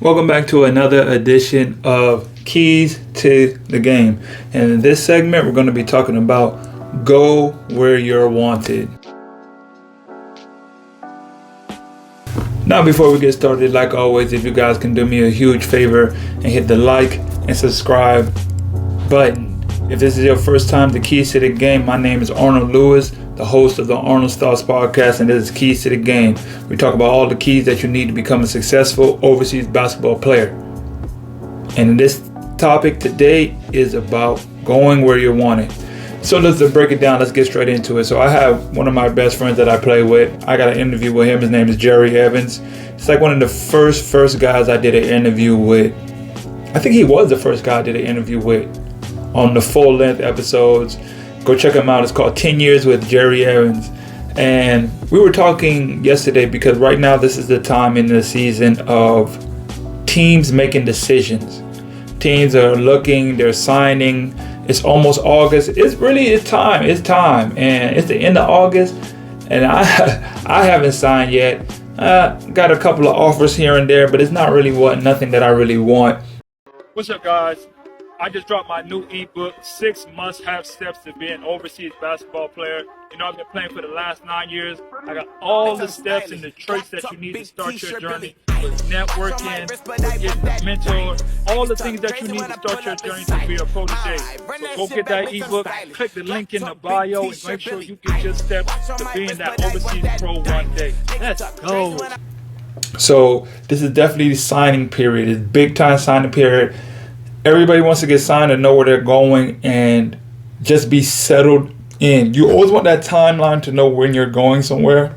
Welcome back to another edition of Keys to the Game. And in this segment, we're going to be talking about go where you're wanted. Now, before we get started, like always, if you guys can do me a huge favor and hit the like and subscribe button. If this is your first time to Keys to the Game, my name is Arnold Lewis, the host of the Arnoldsthoughts podcast, and this is Keys to the Game. We talk about all the keys that you need to become a successful overseas basketball player. And this topic today is about going where you're wanted. So let's break it down. Let's get straight into it. So I have one of my best friends that I play with. I got an interview with him. His name is Jerry Evans. It's like one of the first guys I did an interview with. I think he was the first guy I did an interview with on the full-length episodes. Go check him out. It's called 10 Years with Jerry Evans. And we were talking yesterday because right now this is the time in the season of teams making decisions. Teams are looking, they're signing. It's almost August. It's time. And it's the end of August. And I haven't signed yet. Got a couple of offers here and there, but it's not really nothing that I really want. What's up, guys? I just dropped my new ebook, 6 Must-Have Steps to Be an Overseas Basketball Player. You know, I've been playing for the last 9 years. I got all the steps and the traits that you need to start your journey with networking, with getting a mentor, all the things that you need to start your journey to be a protege. So go get that ebook, click the link in the bio, and make sure you get your steps to being that overseas pro one day. Let's go. So this is definitely the signing period. It's big time signing period. Everybody wants to get signed and know where they're going and just be settled in. You always want that timeline to know when you're going somewhere.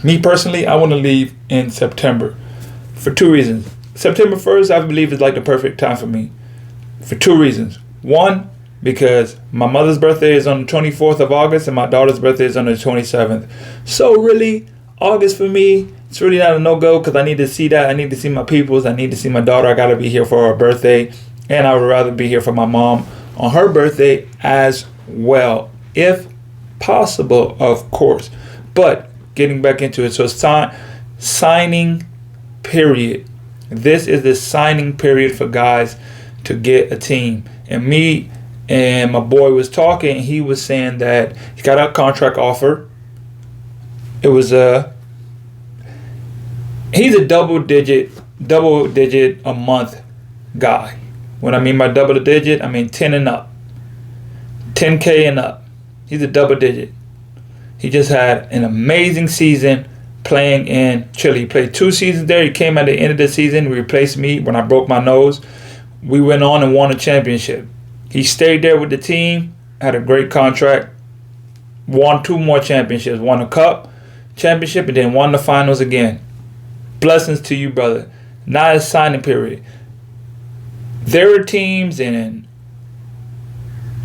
Me personally, I want to leave in September for 2 reasons. September 1st, I believe, is like the perfect time for me for 2 reasons. One, because my mother's birthday is on the 24th of August and my daughter's birthday is on the 27th. So really, August for me, it's really not a no-go because I need to see that. I need to see my peoples. I need to see my daughter. I got to be here for her birthday. And I would rather be here for my mom on her birthday as well, if possible, of course. But getting back into it, so signing period. This is the signing period for guys to get a team. And me and my boy was talking. And he was saying that he got a contract offer. It was he's a double digit a month guy. When I mean by double digit, I mean 10 and up. 10K and up. He's a double digit. He just had an amazing season playing in Chile. He played 2 seasons there. He came at the end of the season, replaced me when I broke my nose. We went on and won a championship. He stayed there with the team, had a great contract, won 2 more championships, won a cup championship, and then won the finals again. Blessings to you, brother. Now it's signing period. There are teams in,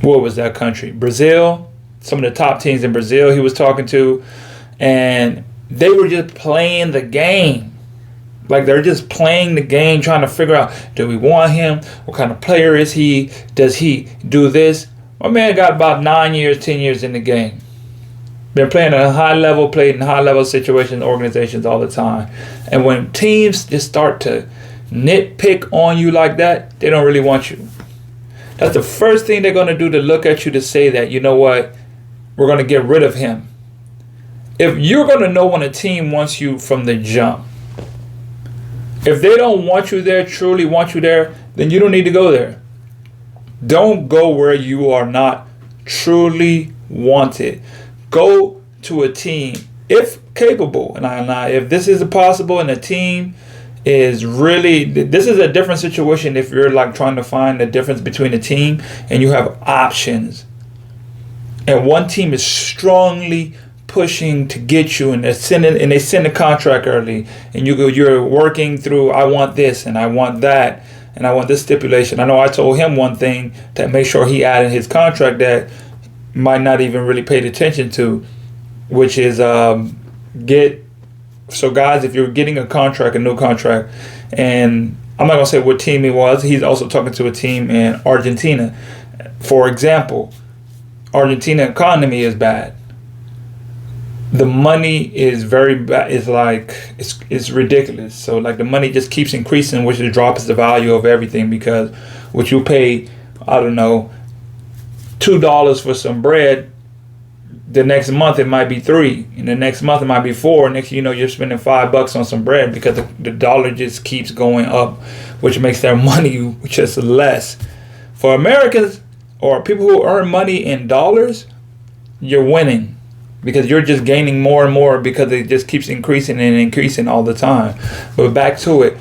what was that country? Brazil. Some of the top teams in Brazil he was talking to. And they were just playing the game. Like they're just playing the game, trying to figure out, do we want him? What kind of player is he? Does he do this? My man got about 9 years, 10 years in the game. Been playing at a high level, played in high level situations, organizations all the time. And when teams just start to nitpick on you like that, they don't really want you. That's the first thing they're going to do, to look at you to say that, you know what, we're going to get rid of him. If you're going to know when a team wants you from the jump, if they don't want you there, truly want you there, then you don't need to go there. Don't go where you are not truly wanted. Go to a team, if capable, and if this is possible and a team is really, this is a different situation if you're like trying to find the difference between a team and you have options. And one team is strongly pushing to get you and they send a contract early and you're working through, I want this and I want that and I want this stipulation. I know I told him one thing to make sure he added his contract that might not even really paid attention to, which is so guys, if you're getting a new contract, and I'm not going to say what team he was, he's also talking to a team in Argentina. For example, Argentina economy is bad. the money is very bad. It's like it's ridiculous. So like the money just keeps increasing, which drops the value of everything, because what you pay, I don't know, $2 for some bread, the next month it might be $3, and the next month it might be $4. Next, you know, you're spending $5 on some bread because the dollar just keeps going up, which makes their money just less. For Americans or people who earn money in dollars, you're winning, because you're just gaining more and more because it just keeps increasing and increasing all the time. But back to it,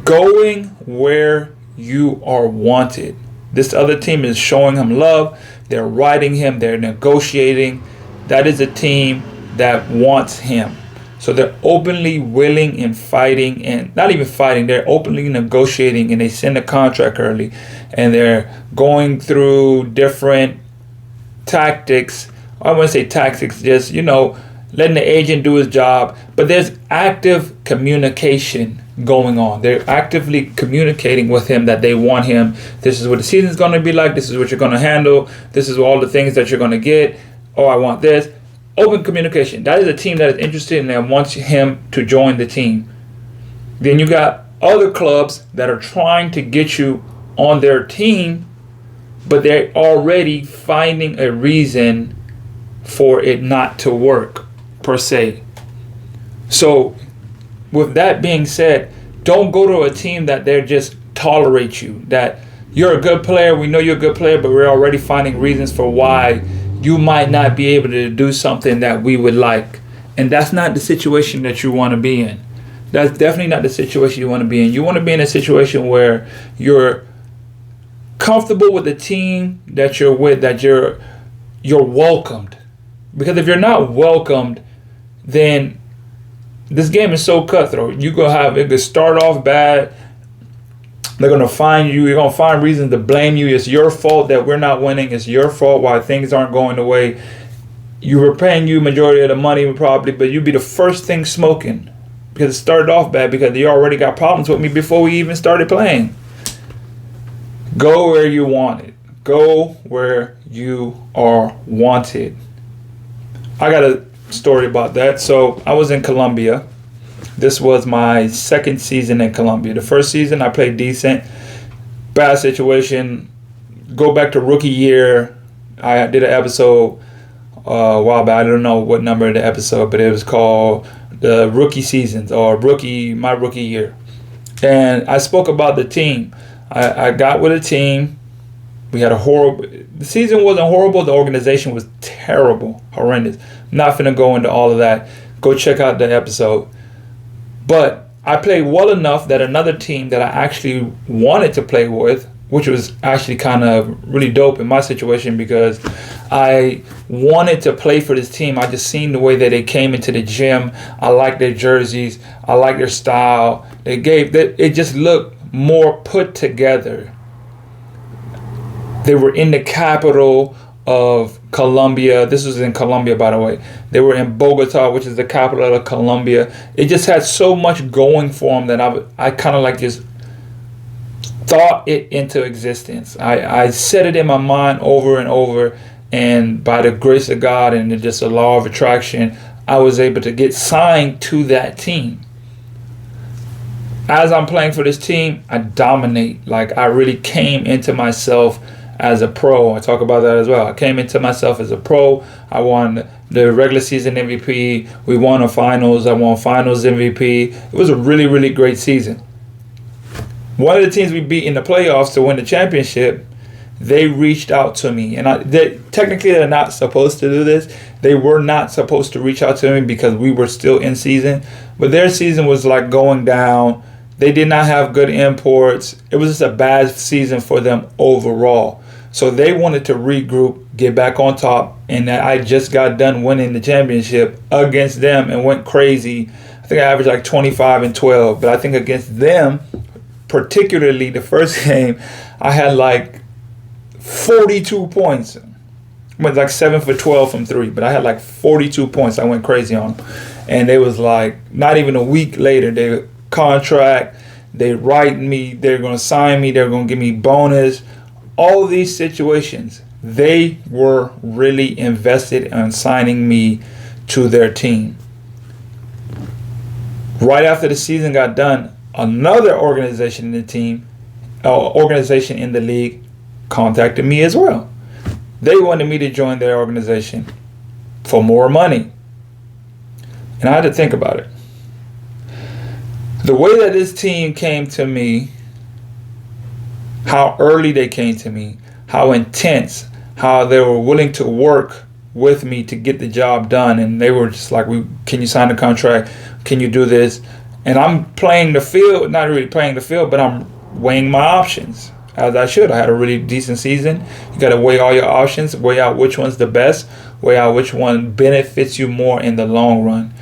going where you are wanted. This other team is showing him love. They're writing him. They're negotiating. That is a team that wants him. So they're openly willing and fighting, and not even fighting, they're openly negotiating, and they send a contract early, and they're going through different tactics. I wouldn't say tactics, just, you know, letting the agent do his job. But there's active communication going on. They're actively communicating with him that they want him. This is what the season's going to be like. This is what you're going to handle. This is all the things that you're going to get. Oh, I want this. Open communication. That is a team that is interested and that wants him to join the team. Then you got other clubs that are trying to get you on their team, but they're already finding a reason for it not to work, per se. So with that being said, don't go to a team that they just tolerate you, that you're a good player, we know you're a good player, but we're already finding reasons for why you might not be able to do something that we would like. And that's not the situation that you want to be in. That's definitely not the situation you want to be in. You want to be in a situation where you're comfortable with the team that you're with, that you're welcomed. Because if you're not welcomed, then this game is so cutthroat. You gonna have it could start off bad. They're gonna find you. You're gonna find reasons to blame you. It's your fault that we're not winning. It's your fault why things aren't going the way you were paying you majority of the money probably, but you'd be the first thing smoking because it started off bad because you already got problems with me before we even started playing. Go where you want it. Go where you are wanted. I got a story about that. So I was in Colombia. This was my second season in Colombia. The first season I played decent. Bad situation. Go back to rookie year. I did an episode a while back. I don't know what number of the episode, but it was called the rookie seasons or my rookie year. And I spoke about the team. I got with a team. We had the season wasn't horrible. The organization was terrible, horrendous. Not finna go into all of that. Go check out the episode. But I played well enough that another team that I actually wanted to play with, which was actually kind of really dope in my situation because I wanted to play for this team. I just seen the way that they came into the gym. I liked their jerseys. I liked their style. It just looked more put together. They were in the capital of Colombia. This was in Colombia, by the way. They were in Bogota, which is the capital of Colombia. It just had so much going for them that I kind of like just thought it into existence. I set it in my mind over and over, and by the grace of God and just a law of attraction, I was able to get signed to that team. As I'm playing for this team, I dominate. Like I really came into myself as a pro. I talk about that as well. I came into myself as a pro. I won the regular season MVP. We won a finals. I won finals MVP. It was a really, really great season. One of the teams we beat in the playoffs to win the championship, they reached out to me. And technically they're not supposed to do this. They were not supposed to reach out to me because we were still in season. But their season was like going down. They did not have good imports. It was just a bad season for them overall. So they wanted to regroup, get back on top, and I just got done winning the championship against them and went crazy. I think I averaged like 25 and 12, but I think against them, particularly the first game, I had like 42 points. I went like 7 for 12 from 3, but I had like 42 points. I went crazy on them. And it was like not even a week later, they contract, they write me, they're going to sign me, they're going to give me bonus. All these situations, they were really invested in signing me to their team. Right after the season got done, another organization in the league contacted me as well. They wanted me to join their organization for more money. And I had to think about it. The way that this team came to me, how early they came to me, how intense, how they were willing to work with me to get the job done. And they were just like, can you sign a contract? Can you do this? And I'm playing the field, not really playing the field, but I'm weighing my options as I should. I had a really decent season. You got to weigh all your options, weigh out which one's the best, weigh out which one benefits you more in the long run.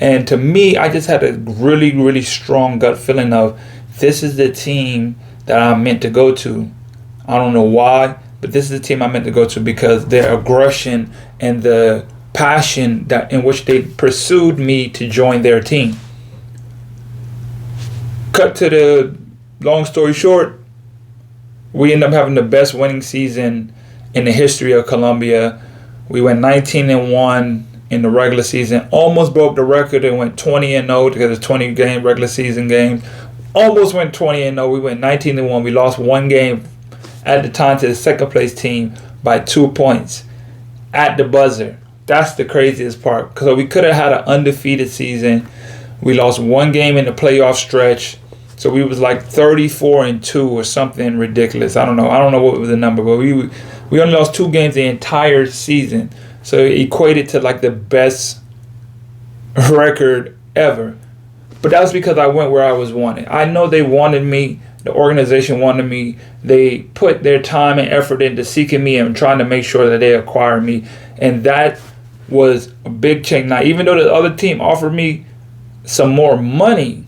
And to me, I just had a really, really strong gut feeling of this is the team that I'm meant to go to. I don't know why, but this is the team I'm meant to go to because their aggression and the passion that in which they pursued me to join their team. Cut to the long story short, we ended up having the best winning season in the history of Columbia. We went 19-1 in the regular season, almost broke the record and went 20-0 because it's 20 game regular season games. Almost went 20-0. We went 19-1. We lost one game at the time to the second place team by 2 points at the buzzer. That's the craziest part. Because we could have had an undefeated season. We lost one game in the playoff stretch. So we was like 34-2 or something ridiculous. I don't know what was the number, but we only lost 2 games the entire season. So it equated to like the best record ever. But that was because I went where I was wanted. I know they wanted me. The organization wanted me. They put their time and effort into seeking me and trying to make sure that they acquire me. And that was a big change. Now, even though the other team offered me some more money,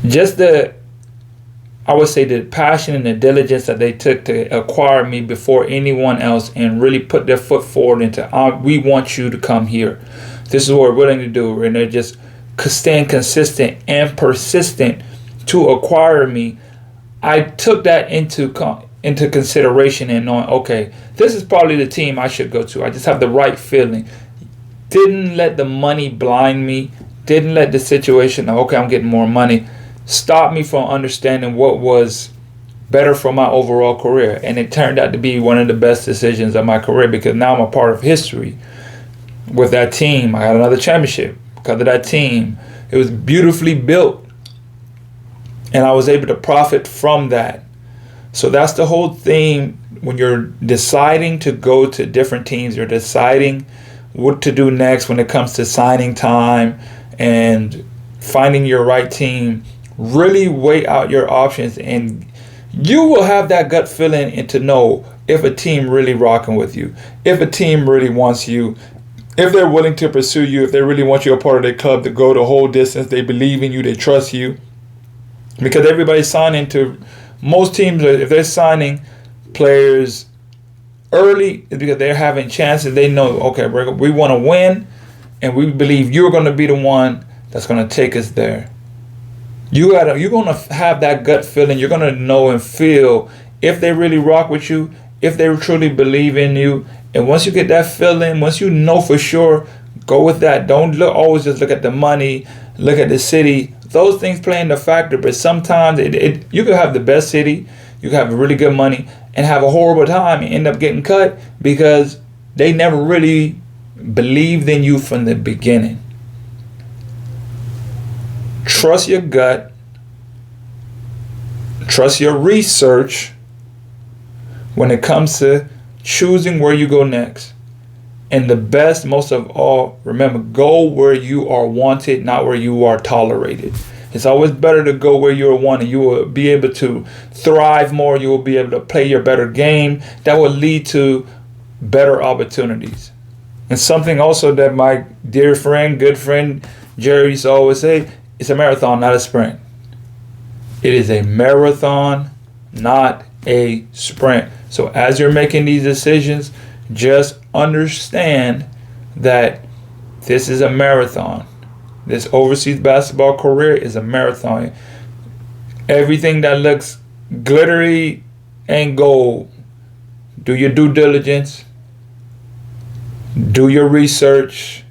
just the passion and the diligence that they took to acquire me before anyone else and really put their foot forward into, we want you to come here. This is what we're willing to do. And they're just staying consistent and persistent to acquire me. I took that into consideration and knowing, okay, this is probably the team I should go to. I just have the right feeling. Didn't let the money blind me. Didn't let the situation, okay, I'm getting more money, stop me from understanding what was better for my overall career. And it turned out to be one of the best decisions of my career because now I'm a part of history. With that team, I got another championship because of that team. It was beautifully built. And I was able to profit from that. So that's the whole thing when you're deciding to go to different teams. You're deciding what to do next when it comes to signing time and finding your right team. Really weigh out your options and you will have that gut feeling and to know if a team really rocking with you, if a team really wants you, if they're willing to pursue you, if they really want you a part of their club to go the whole distance, they believe in you, they trust you. Because everybody's signing to, most teams, if they're signing players early, it's because they're having chances. They know, okay, we want to win, and we believe you're going to be the one that's going to take us there. You're going to have that gut feeling. You're going to know and feel if they really rock with you, if they truly believe in you. And once you get that feeling, once you know for sure, go with that. Don't always just look at the money, look at the city. Those things play in the factor, but sometimes you could have the best city, you could have really good money, and have a horrible time and end up getting cut because they never really believed in you from the beginning. Trust your gut. Trust your research when it comes to choosing where you go next. And the best, most of all, remember, go where you are wanted, not where you are tolerated. It's always better to go where you are wanted. You will be able to thrive more. You will be able to play your better game. That will lead to better opportunities. And something also that my dear friend, good friend, Jerry used to always say, it's a marathon, not a sprint. It is a marathon, not a sprint. So as you're making these decisions, just understand that this is a marathon. This overseas basketball career is a marathon. Everything that looks glittery and gold, do your due diligence. Do your research.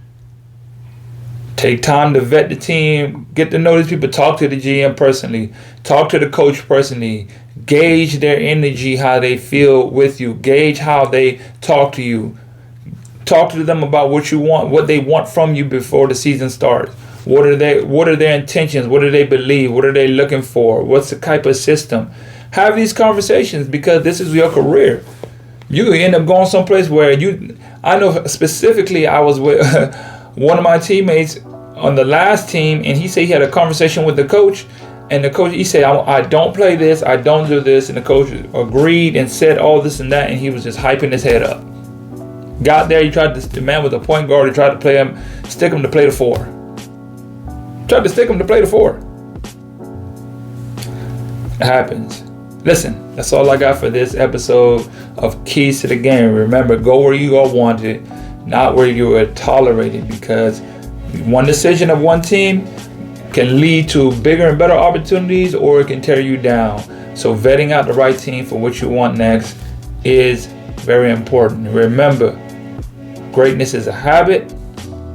Take time to vet the team. Get to know these people. Talk to the GM personally. Talk to the coach personally. Gauge their energy, how they feel with you. Gauge how they talk to you. Talk to them about what you want, what they want from you before the season starts. What are their intentions? What do they believe? What are they looking for? What's the type of system? Have these conversations, because this is your career. You end up going someplace where I know specifically, I was with one of my teammates on the last team, and he said he had a conversation with the coach, and the coach, he said, I don't play this, I don't do this, and the coach agreed and said all this and that, and he was just hyping his head up. Got there, the man was a point guard, he tried to stick him to play the 4. It happens. Listen, that's all I got for this episode of Keys to the Game. Remember, go where you are wanted, not where you are tolerated, because one decision of one team can lead to bigger and better opportunities, or it can tear you down. So vetting out the right team for what you want next is very important. Remember, greatness is a habit,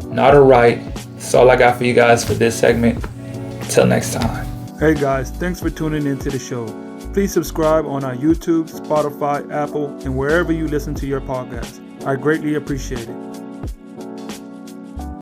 not a right. That's all I got for you guys for this segment. Until next time. Hey guys, thanks for tuning into the show. Please subscribe on our YouTube, Spotify, Apple, and wherever you listen to your podcast. I greatly appreciate it.